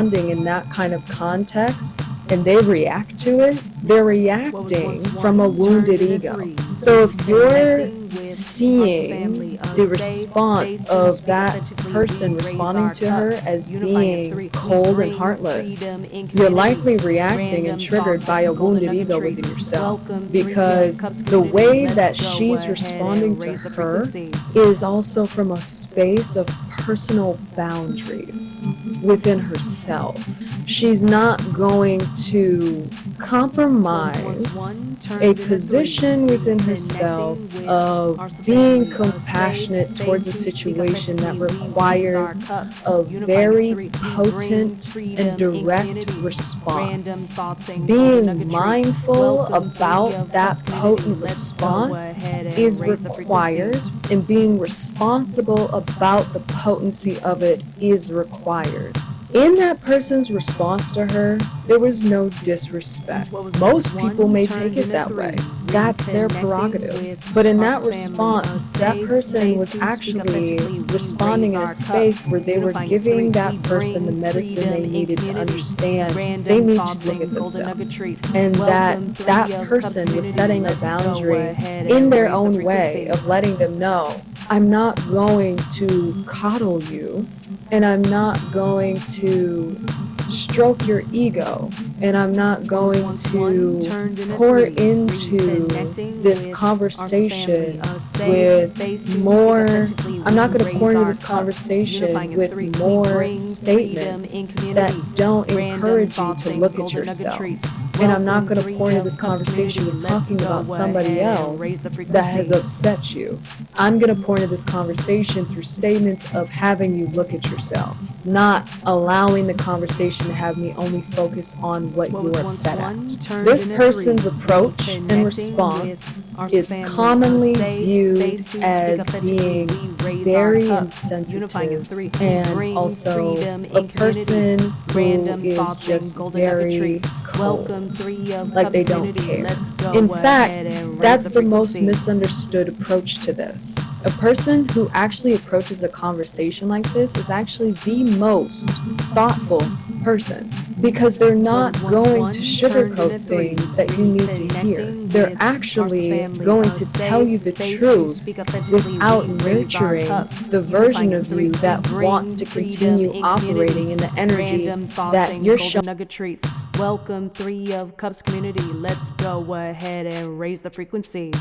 responding in that kind of context and they react to it, they're reacting from a wounded ego. So if you're seeing the response of that person responding to her as being cold and heartless, you're likely reacting and triggered by a wounded ego within yourself, because the way that she's responding to her is also from a space of personal boundaries within herself. She's not going to compromise a position within herself of being compassionate towards a situation that requires a very potent and direct response. Being mindful about that potent response is required, and being responsible about the potency of it is required. In that person's response to her, there was no disrespect. Most people may take it that way. That's their prerogative. But in that response, that person was actually responding in a space where they were giving that person the medicine they needed to understand they need to look at themselves. And that person was setting a boundary in their own way of letting them know, I'm not going to coddle you, and I'm not going to stroke your ego, and I'm not going to pour into this conversation with more, I'm not going to pour into this conversation with more statements that don't encourage you to look at yourself. And I'm not going to pour into this conversation with talking about somebody else that has upset you. I'm going to pour into this conversation through statements of having you look at yourself, not allowing the conversation to have me only focus on what you're upset at. This person's approach and response is commonly viewed as being very insensitive, and also a person who is just very cold, like they don't care. In fact, that's the most misunderstood approach to this. A person who actually approaches a conversation like this is actually the most thoughtful person, because they're not going to sugarcoat things that you need to hear. They're actually going to tell you the truth without nurturing the version of you that wants to continue operating in the energy that you're showing. Nugget treats. Welcome, 3 of Cups community. Let's go ahead and raise the frequency.